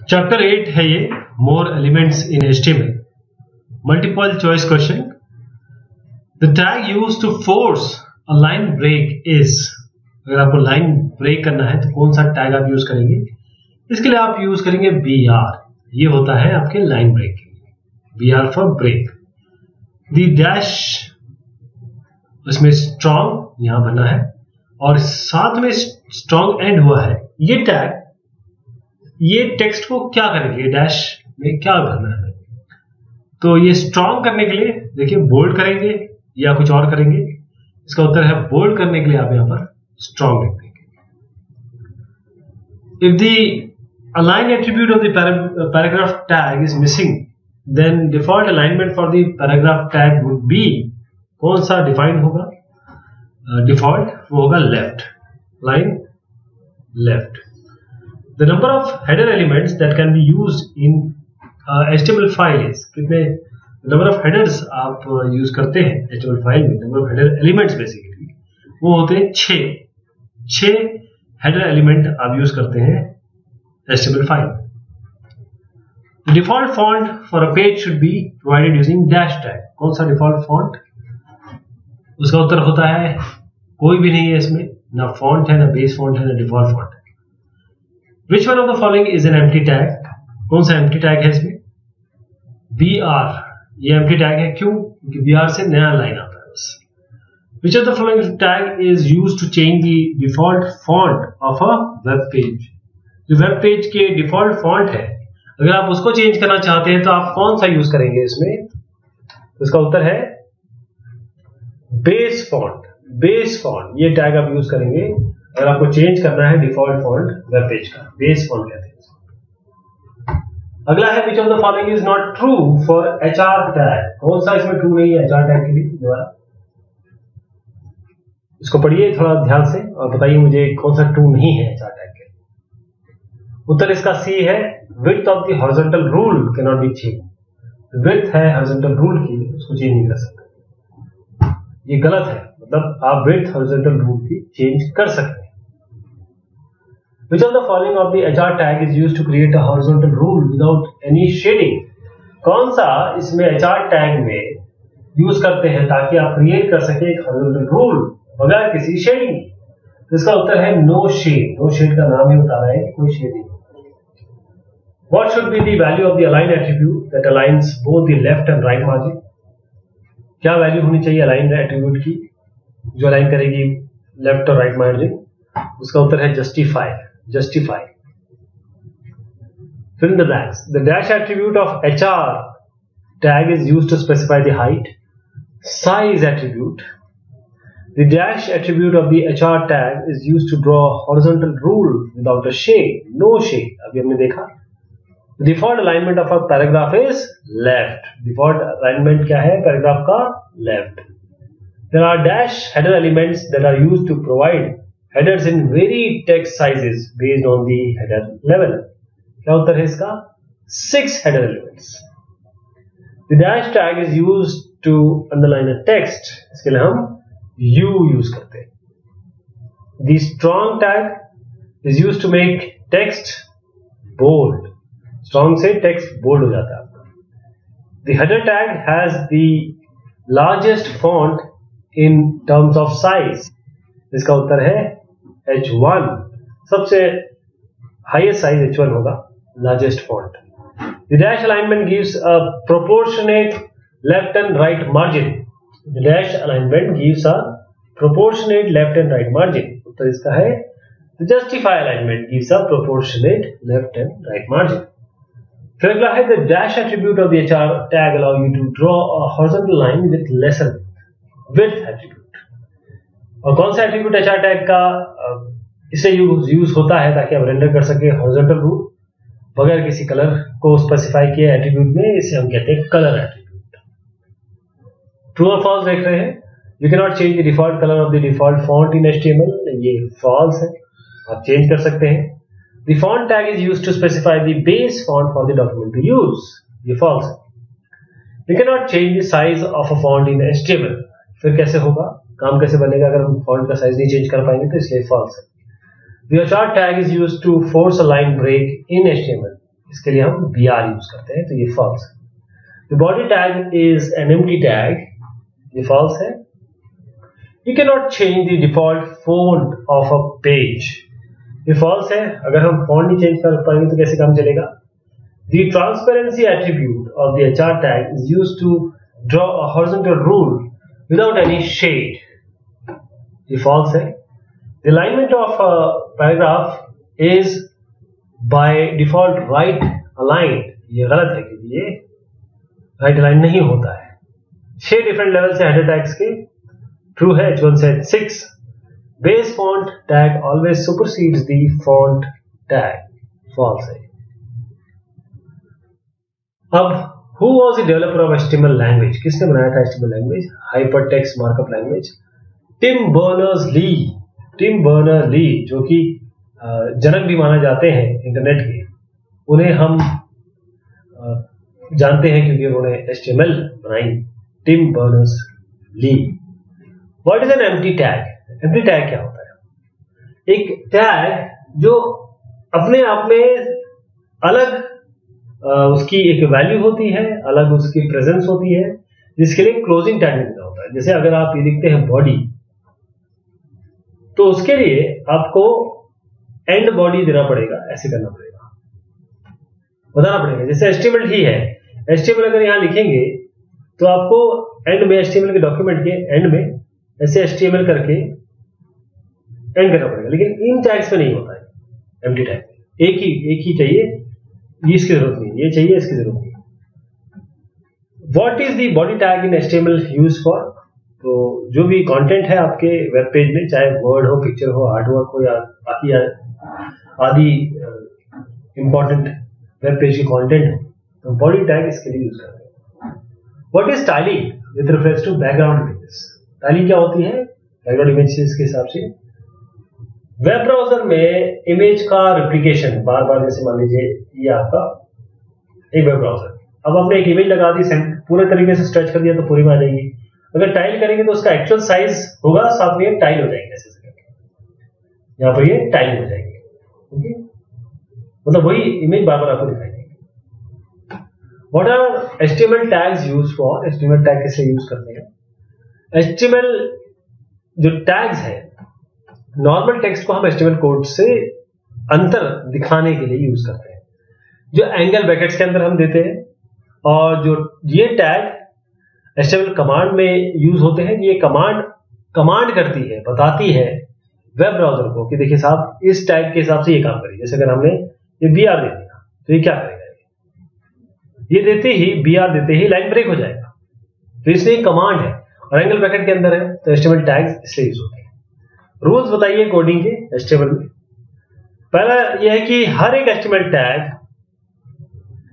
Chapter 8 है ये, more elements in HTML। Multiple choice question. The tag used to force a line break is, अगर आपको line break करना है तो कौन सा टैग आप यूज करेंगे? इसके लिए आप यूज करेंगे BR। ये होता है आपके लाइन ब्रेक के लिए, BR for break. The dash, इसमें स्ट्रॉन्ग यहां बना है और साथ में स्ट्रॉन्ग एंड हुआ है। ये टैग ये टेक्स्ट को क्या करेंगे, डैश में क्या करना है? तो ये स्ट्रॉन्ग करने के लिए देखिए बोल्ड करेंगे या कुछ और करेंगे। इसका उत्तर है बोल्ड करने के लिए आप यहां पर स्ट्रॉन्ग लिख देंगे। If the align attribute of the paragraph tag is missing, then default alignment for the paragraph tag would be, कौन सा डिफाइन होगा? डिफॉल्ट वो होगा left, line left. The number of header elements that can be used in HTML file is, कितने number of headers आप use करते हैं HTML file में? number of header elements basically वो होते हैं 6 header element आप यूज करते हैं HTML फाइल में। The default font for a page should be provided using dash tag। कौन सा default font? उसका उत्तर होता है कोई भी नहीं है इसमें, ना font है, ना base font है, ना default font है। Which one of the following is an empty tag? कौन सा empty tag है इसमें? BR, ये empty tag है, क्यों? क्योंकि BR से नया लाइन आता है बस। Which of the following tag is used to change the default font of a web page? जो web page के default font है, अगर आप उसको चेंज करना चाहते हैं तो आप कौन सा यूज करेंगे इसमें? तो इसका उत्तर है base font। base font ये टैग आप यूज करेंगे अगर आपको चेंज करना है डिफॉल्ट फॉन्ट वेब पेज का, बेस फॉन्ट कहते हैं। अगला है which of the following is not true for HR tag. कौन सा इसमें ट्रू नहीं है HR टैग के लिए? दोबारा इसको पढ़िए थोड़ा ध्यान से और बताइए मुझे कौन सा ट्रू नहीं है HR टैग के लिए। उत्तर इसका C है, width of the horizontal rule can not be change. Width है हॉरिजॉन्टल रूल की, उसको चेंज नहीं कर सकते, ये गलत है। मतलब आप विड्थ हॉरिजॉन्टल रूल की चेंज कर सकते हैं। Which of the following of the HR tag is used to create a horizontal rule without any shading? कौन सा इसमें HR tag में यूज करते हैं ताकि आप क्रिएट कर सके एक horizontal rule बगैर किसी शेडिंग? तो इसका उत्तर है no shade। no shade का नाम ही बता रहा है कोई shading. What should be the value of the align attribute that aligns both the left and right margin? क्या वैल्यू होनी चाहिए अलाइन एट्रीब्यूट की जो अलाइन करेगी लेफ्ट और राइट मार्जिन? उसका उत्तर है justify। Fill in the blanks. The dash attribute of HR tag is used to specify the height. Size attribute. The dash attribute of the HR tag is used to draw a horizontal rule without a shade. No shade. अभी हमने देखा। The default alignment of a paragraph is left. Default alignment क्या है paragraph का? Left. There are dash header elements that are used to provide headers in varied text sizes based on the header level. क्या उत्तर है इसका? 6 header elements. The dash tag is used to underline a text. इसके लिए हम U use करते हैं। The strong tag is used to make text bold. Strong से text bold हो जाता है आपका। The header tag has the largest font in terms of size. इसका उत्तर है H1। सबसे हाईएस्ट साइज H1 होगा, largest font. The dash alignment gives a proportionate left and right margin. The dash alignment gives a proportionate left and right margin. उत्तर इसका है the justify alignment gives a proportionate left and right margin. फिर अगला है the dash attribute of the HR tag allow you to draw a horizontal line with lesser width attribute. और कौन सा attribute HR tag का इसे use होता है ताकि आप रेंडर कर सके हॉरिजॉन्टल रूल बगैर किसी कलर को स्पेसिफाई किए एट्रीब्यूट में? इसे हम कहते हैं कलर एट्रीब्यूट। ट्रू और फॉल्स देख रहे हैं। You can not change the default colour of the default font in HTML। ये फॉल्स है, आप चेंज कर सकते हैं। The font tag is used to specify the base font for the document to use. ये फॉल्स है। You can not change the size of a font in HTML। फिर कैसे होगा, काम कैसे बनेगा अगर हम फॉन्ट का साइज नहीं चेंज कर पाएंगे? तो इसलिए फॉल्स है। The HR tag is used to force a line break in HTML. इसके लिए हम BR यूज करते हैं, तो ये false है. The body tag is an empty tag. ये false है. You cannot change the default font of a page. ये false है. अगर हम font नहीं change कर पाएंगे तो कैसे काम चलेगा? The transparency attribute of the HR tag is used to draw a horizontal rule without any shade. ये false है. The alignment of a paragraph is by default right aligned. ये गलत है क्योंकि ये right aligned नहीं होता है. 6 different levels है header tags के. True है. H1 said 6. Base font tag always supersedes the font tag. False है. अब who was the developer of HTML language? किसने बनाया था HTML language? Hypertext Markup Language. Tim Berners-Lee. Tim Berners Lee जो कि जनक भी माने जाते हैं इंटरनेट के, उन्हें हम जानते हैं क्योंकि उन्होंने HTML बनाई. Tim Berners Lee. What is an empty tag? Empty tag क्या होता है? एक टैग जो अपने आप में अलग उसकी एक वैल्यू होती है, अलग उसकी प्रेजेंस होती है, जिसके लिए क्लोजिंग टैग देना होता है. जैसे अगर आप ये लिखते हैं बॉडी, तो उसके लिए आपको एंड बॉडी देना पड़ेगा, ऐसे करना पड़ेगा, बताना पड़ेगा. जैसे HTML ही है, HTML अगर यहां लिखेंगे तो आपको एंड में HTML के डॉक्यूमेंट के एंड में ऐसे HTML करके एंड करना पड़ेगा. लेकिन इन टैग्स पे नहीं होता है. एम्प्टी टैग एक ही चाहिए, ये इसकी जरूरत नहीं, ये चाहिए, इसकी जरूरत नहीं. What is the body tag in HTML use for? तो जो भी कंटेंट है आपके वेब पेज में, चाहे वर्ड हो, पिक्चर हो, आर्टवर्क हो या बाकी आदि इंपॉर्टेंट वेब पेज की कंटेंट हो, तो बॉडी टैग इसके लिए यूज करते हैं. What is styling with reference to background images? Styling क्या होती है बैकग्राउंड इमेजेस के हिसाब से? वेब ब्राउजर में इमेज का रिप्लिकेशन बार बार, जैसे मान लीजिए ये आपका एक वेब ब्राउजर, अब आपने एक इमेज लगा दी, पूरे तरीके से स्ट्रेच कर दिया तो पूरी में आ जाएगी. अगर टाइल करेंगे तो उसका एक्चुअल साइज होगा, साथ में टाइल हो जाएगी, ऐसे यहां पर ये टाइल हो जाएगी. ओके, मतलब वही इमेज बार बार आपको दिखाई देगी. What are HTML tags use for? HTML tag किससे यूज करते हैं? HTML जो टैग्स है, नॉर्मल टेक्स्ट को हम HTML कोड से अंतर दिखाने के लिए यूज करते हैं, जो एंगल ब्रैकेट्स के अंदर हम देते हैं. और जो ये टैग HTML कमांड में यूज होते हैं, ये कमांड करती है, बताती है वेब ब्राउजर को कि देखिए साहब इस टैग के हिसाब से ये काम करिए. जैसे अगर हमने ये BR दे दिया तो ये क्या करेगा? ये देते ही BR देते ही लाइन ब्रेक हो जाएगा. तो इसलिए कमांड है और एंगल ब्रैकेट के अंदर है, तो HTML टैग्स इसलिए यूज होते हैं. रूल्स बताइए कोडिंग के HTML में. पहला यह है कि हर एक HTML टैग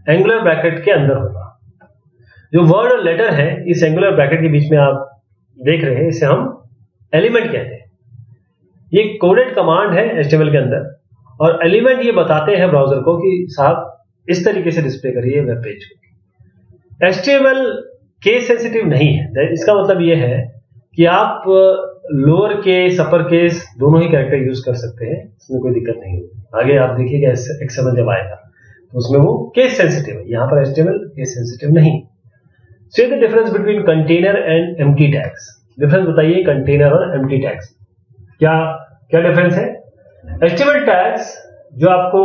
एंगुलर ब्रैकेट के अंदर होगा. जो वर्ड और लेटर है इस एंगुलर ब्रैकेट के बीच में आप देख रहे हैं, इसे हम एलिमेंट कहते हैं. ये कोडेड कमांड है HTML के अंदर, और एलिमेंट ये बताते हैं ब्राउजर को कि साहब इस तरीके से डिस्प्ले करिए वेब पेज को. HTML केस सेंसिटिव नहीं है. इसका मतलब ये है कि आप लोअर केस, अपर केस दोनों ही कैरेक्टर यूज कर सकते हैं, इसमें कोई दिक्कत नहीं होगी. आगे आप देखिएगा XML जब आएगा तो उसमें वो केस सेंसिटिव है. यहां पर HTML केस सेंसिटिव नहीं. Say the difference between container and empty tags. Difference बताइए कंटेनर और empty tags. क्या डिफरेंस है? HTML tags जो आपको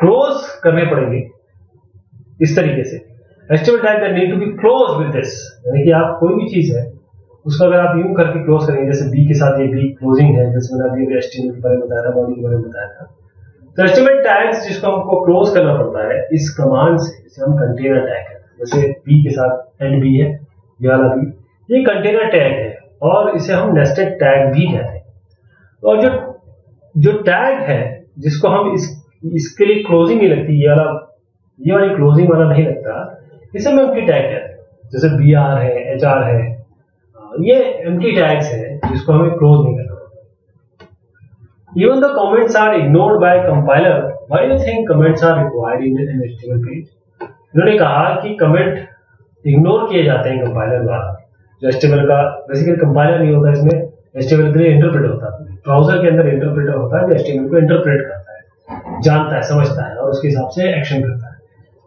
क्लोज करने पड़ेंगे इस तरीके से. HTML tag that need to be closed with this, यानी कि आप कोई भी चीज है उसको अगर आप यूं करके क्लोज करेंगे, जैसे बी के साथ ये बी क्लोजिंग है, जैसे मैंने अभी HTML के बारे में बताया था, बॉडी के बारे में बताया था. तो HTML tags जिसको हमको क्लोज करना पड़ता है इस कमांड से, इसे हम कंटेनर टैग कहते हैं. जैसे बी के साथ एंड बी है, ये वाला बी, ये कंटेनर टैग है और इसे हम नेस्टेड टैग भी कहते हैं. और जो टैग है जिसको हम इसके लिए क्लोजिंग नहीं लगती, ये वाली क्लोजिंग वाला नहीं लगता, इसे हम एम्प्टी टैग कहते हैं. जैसे BR है, HR है, ये एम्प्टी टैग्स है जिसको हमें क्लोज नहीं करना. Even the comments are ignored by compiler. Why do you think comments are required in an HTML page? इन्होंने कहा कि कमेंट इग्नोर किए जाते हैं कंपाइलर द्वारा. जो HTML का बेसिकली कंपाइलर नहीं होता, इसमें HTML के लिए इंटरप्रेटर होता है, ब्राउजर के अंदर इंटरप्रेटर होता है जो HTML को इंटरप्रेट करता है, जानता है, समझता है और उसके हिसाब से एक्शन करता है।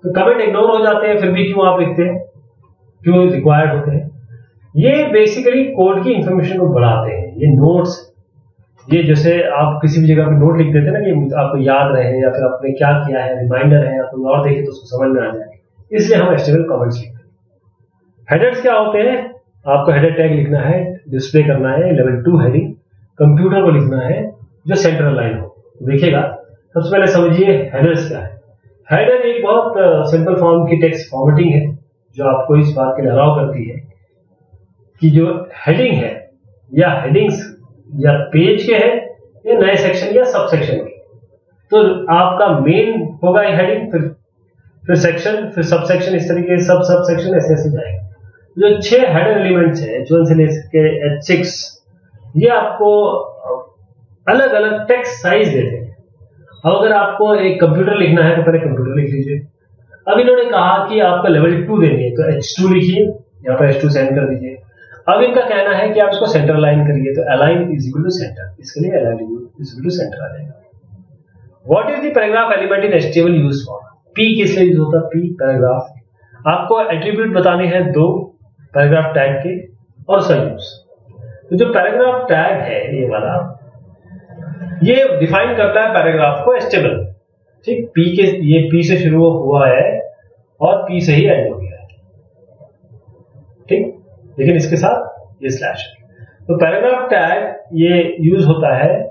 तो कमेंट इग्नोर हो जाते हैं, फिर भी क्यों आप लिखते हैं, क्यों रिक्वायर्ड होते हैं? ये बेसिकली कोड की इंफॉर्मेशन को बढ़ाते हैं। ये नोट्स, ये जैसे आप किसी भी जगह पे नोट लिख देते हैं ना कि आपको याद रहे या फिर आपने क्या किया है, रिमाइंडर है या कोई और देखे तो उसको समझ में आ जाए, इसलिए हम HTML कमेंट्स लिखते हैं। हेडर्स क्या होते हैं? आपको हेडर टैग लिखना है, डिस्प्ले करना है लेवल 2 हेडिंग, कंप्यूटर को लिखना है जो सेंट्रल लाइन हो। देखिएगा, सबसे पहले समझिए हेडर्स क्या है। हेडर एक बहुत सिंपल फॉर्म की टेक्स्ट फॉर्मेटिंग है जो आपको इस बात के लिए अलाउ करती है कि जो हेडिंग है या हेडिंग्स या पेज के हैं या नए सेक्शन या सब सेक्शन के, तो आपका मेन होगा हेडिंग, फिर सेक्शन, फिर सब सेक्शन, इस तरीके से सब सेक्शन ऐसे ऐसे जाएगा। जो 6 हेडर एलिमेंट्स है H1 से लेकर H6, ये आपको अलग अलग टेक्स्ट साइज देते हैं। अब अगर आपको एक कंप्यूटर लिखना है तो पहले कंप्यूटर लिख लीजिए। अब इन्होंने कहा कि आपको लेवल 2 देनी है तो H2 लिखिए, यहाँ पर H2 सेंड कर दीजिए। अब इनका कहना है कि आप इसको सेंटर अलाइन करिए, तो align is equal to centre, इसके लिए align is equal to centre आ जाएगा। What is the paragraph element in HTML used for? P किस लिए यूज होता है? P paragraph. आपको एट्रीब्यूट बताने हैं 2 पैराग्राफ टैग के और उसका यूज। तो जो पैराग्राफ टैग है ये वाला, ये डिफाइन करता है पैराग्राफ को HTML, ठीक। P के, ये P से शुरू हुआ है और P से ही एंड हो गया है, ठीक, लेकिन इसके साथ ये स्लैश है। तो पैराग्राफ टैग ये यूज होता है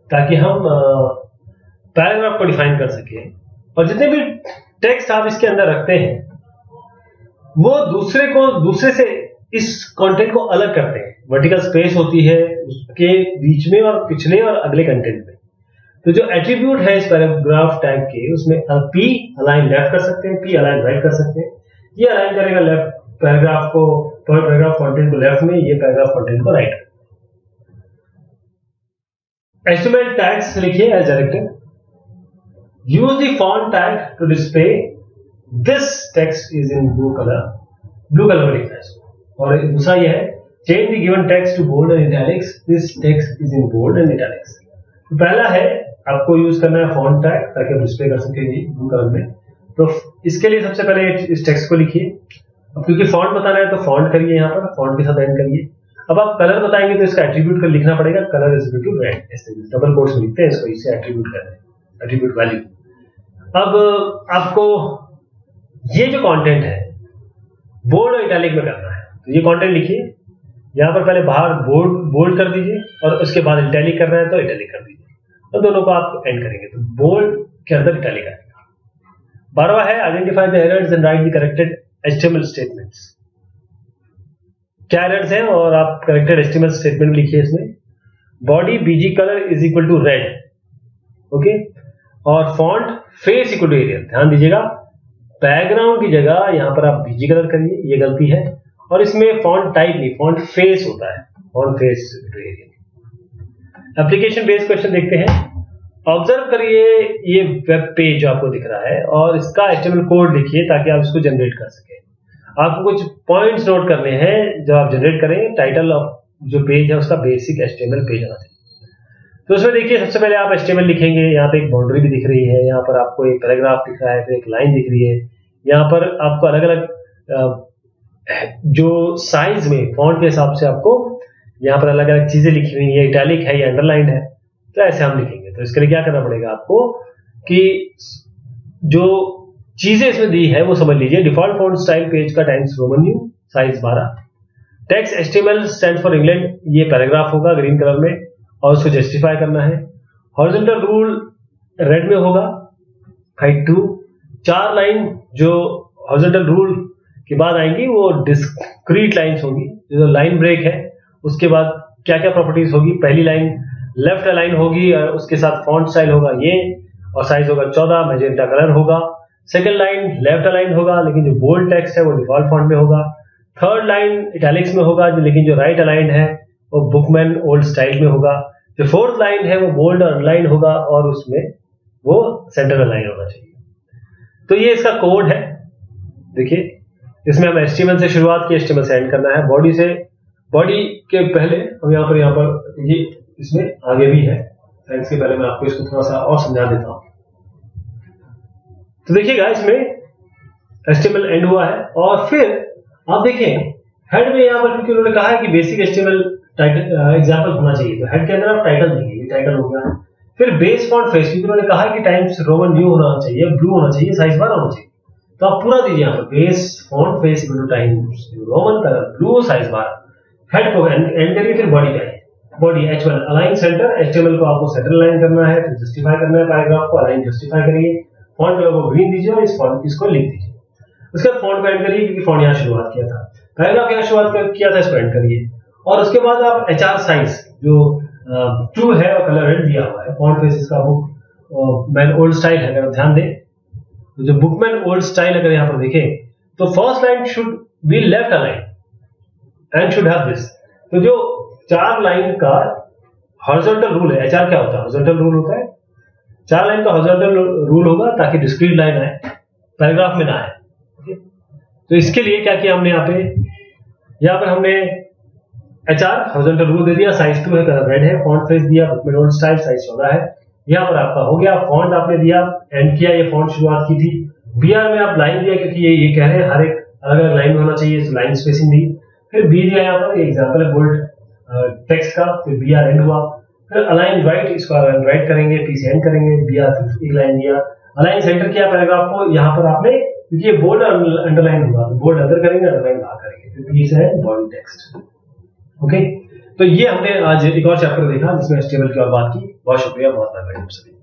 ताकि हम पैराग्राफ को डिफाइन कर सके, और जितने भी टेक्स्ट आप इसके अंदर रखते हैं वो दूसरे से इस कंटेंट को अलग करते हैं। वर्टिकल स्पेस होती है उसके बीच में और पिछले और अगले कंटेंट में। तो जो एट्रीब्यूट है इस पैराग्राफ टैग के, उसमें P अलाइन लेफ्ट कर सकते हैं, P अलाइन राइट कर सकते हैं। ये अलाइन करेगा लेफ्ट पैराग्राफ को, पैराग्राफ कंटेंट को लेफ्ट में, ये पैराग्राफ कंटेंट को राइट। HTML टैग्स लिखिए as directed. Use the font tag to display this text is in blue colour में लिखना है इसको। और दूसरा ये है, change the given text to bold and italics, this text is in bold and italics. तो पहला है आपको यूज करना है फॉन्ट टैग ताकि आप डिस्प्ले कर सकें ब्लू कलर में। तो इसके लिए सबसे पहले इस टेक्स्ट को लिखिए। अब क्योंकि फॉन्ट बताना है तो फॉन्ट करिए, यहाँ पर फॉन्ट के साथ एंड करिए। अब आप कलर बताएंगे तो इसका एट्रीब्यूट कर लिखना पड़ेगा, colour is equal to red, double quotes में लिखते हैं इसको, इसे एट्रीब्यूट करना है, एट्रीब्यूट वैल्यू। अब आपको ये जो कंटेंट है बोल्ड और इटैलिक में करना है, तो ये कंटेंट लिखिए। यहाँ पर पहले बाहर बोल्ड कर दीजिए और उसके बाद इटैलिक करना है तो इटैलिक कर दीजिए, और दोनों को आप एंड करेंगे तो बोल्ड के अंदर इटैलिक आएगा। 12वां है, identify the errors and write the corrected HTML statements. क्या एरर्स हैं और आप करेक्टेड HTML स्टेटमेंट लिखिए इसमें। Body BG colour is equal to red, okay, और font face equal to Arial. ध्यान दीजिएगा, बैकग्राउंड की जगह यहां पर आप BG कलर करिए, ये गलती है। और इसमें फॉन्ट टाइप नहीं, फॉन्ट फेस होता है, font face equal to Arial. Application based question देखते हैं। ऑब्जर्व करिए ये वेब पेज जो आपको दिख रहा है और इसका HTML कोड लिखिए ताकि आप इसको जनरेट कर सकें। आपको कुछ पॉइंट्स नोट करने हैं जब आप जनरेट करें। टाइटल ऑफ जो पेज है उसका बेसिक HTML पेज आना चाहिए। तो उसमें देखिए सबसे पहले आप HTML लिखेंगे। यहाँ पे एक बाउंड्री भी दिख रही है, यहाँ पर आपको एक पैराग्राफ दिख रहा है, फिर एक लाइन दिख रही है। यहाँ पर आपको अलग अलग जो साइज में फॉन्ट के हिसाब से आपको यहाँ पर अलग अलग चीजें लिखी हुई है, इटैलिक है या अंडरलाइंड है, तो ऐसे हम लिखेंगे। तो इसके लिए क्या करना पड़ेगा आपको कि जो चीजें इसमें दी है वो समझ लीजिए। डिफॉल्ट फॉन्ट स्टाइल पेज का times Roman new, size 12। Text HTML stand for England, ये पैराग्राफ होगा ग्रीन कलर में और उसको जस्टिफाई करना है। हॉरिजॉन्टल रूल रेड में होगा, हाइट 2। 4 लाइन जो हॉरिजॉन्टल रूल के बाद आएंगी वो डिस्क्रीट लाइंस होगी। जो लाइन ब्रेक है उसके बाद क्या क्या प्रॉपर्टीज होगी, पहली लाइन लेफ्ट अलाइन होगी और उसके साथ फॉन्ट स्टाइल होगा ये, और साइज होगा 14, मैजेंटा कलर होगा। सेकंड लाइन लेफ्ट अलाइन होगा लेकिन जो बोल्ड टेक्स्ट है वो डिफॉल्ट फॉन्ट में होगा। थर्ड लाइन इटैलिक्स में होगा लेकिन जो राइट अलाइन है वो बुकमैन ओल्ड स्टाइल में होगा। जो फोर्थ लाइन है वो बोल्ड और अंडरलाइन होगा और उसमें वो सेंटर अलाइन होना चाहिए। तो ये इसका कोड है। देखिए इसमें हम HTML से शुरुआत की, HTML से एंड करना है। बॉडी से बॉडी के पहले हम यहाँ पर ये इसमें आगे भी है, इसके पहले मैं आपको इसको थोड़ा सा और समझा देता हूं। तो देखिएगा इसमें HTML एंड हुआ है, और फिर आप देखें हेड में यहाँ पर, क्योंकि उन्होंने कहा है कि बेसिक HTML एग्जाम्पल होना चाहिए, तो हेड के अंदर आप टाइटल देंगे, ये टाइटल हो गया। फिर बेस फॉन्ट फेस, क्योंकि उन्होंने कहा है कि टाइम्स रोमन न्यू होना चाहिए, ब्लू होना चाहिए, साइज 12 होना चाहिए, तो आप पूरा दीजिए यहाँ पर base font face equal two times Roman colour blue size 12। Head को एंड करिए, फिर बॉडी का body H1 align centre, HTML को आपको सेंटर अलाइन करना है, फिर जस्टिफाई करना है, पैराग्राफ को अलाइन जस्टिफाई करिए, फॉन्ट कलर को ग्रीन दीजिए और इसको लिख दीजिए। उसके बाद फॉन्ट को एंड करिए, क्योंकि फॉन्ट यहाँ शुरुआत किया था, पैराग्राफ यहाँ शुरुआत किया था, इसको एंड करिए। और उसके बाद आप HR साइज जो 2 है और कलर रेड दिया हुआ है, फॉन्ट फेस इसका बुकमैन ओल्ड स्टाइल है, अगर ध्यान दें तो जो बुकमैन ओल्ड स्टाइल अगर यहाँ पर देखें तो first line should be left align and should have this. तो जो 4 लाइन का हॉरिजॉन्टल रूल है, HR क्या होता है, हॉरिजॉन्टल रूल होता है, 4 लाइन का हॉरिजॉन्टल रूल होगा ताकि डिस्क्रीट लाइन आए, पैराग्राफ में ना आए। तो इसके लिए क्या किया हमने यहाँ पर हमने HR हॉरिजॉन्टल रूल दे दिया, साइज 2 है, कलर रेड है, फॉन्ट फेस दिया बुकमैन ओल्ड स्टाइल, साइज 14 है। यहाँ पर आपका हो गया, फॉन्ट आपने दिया, एंड किया, ये फॉन्ट शुरुआत की थी। BR में आप लाइन दिया, क्योंकि ये कह रहे हैं हर एक अलग अलग लाइन होना चाहिए, तो लाइन स्पेसिंग दी। फिर B दिया, यहाँ पर एग्जाम्पल है बोल्ड टेक्स्ट का, फिर BR एंड हुआ। फिर अलाइन राइट, इसको अलाइन राइट करेंगे, P से एंड करेंगे, BR एक लाइन दिया, अलाइन सेंटर किया पैराग्राफ को, यहाँ पर आपने, क्योंकि ये बोल्ड अंडरलाइन हुआ, तो बोल्ड अंदर करेंगे, अंडरलाइन बाहर करेंगे, फिर P से बॉडी टेक्स्ट। ओके, तो ये हमने आज एक और चैप्टर देखा जिसमें HTML की और बात की। बहुत शुक्रिया, बहुत धन्यवाद सभी।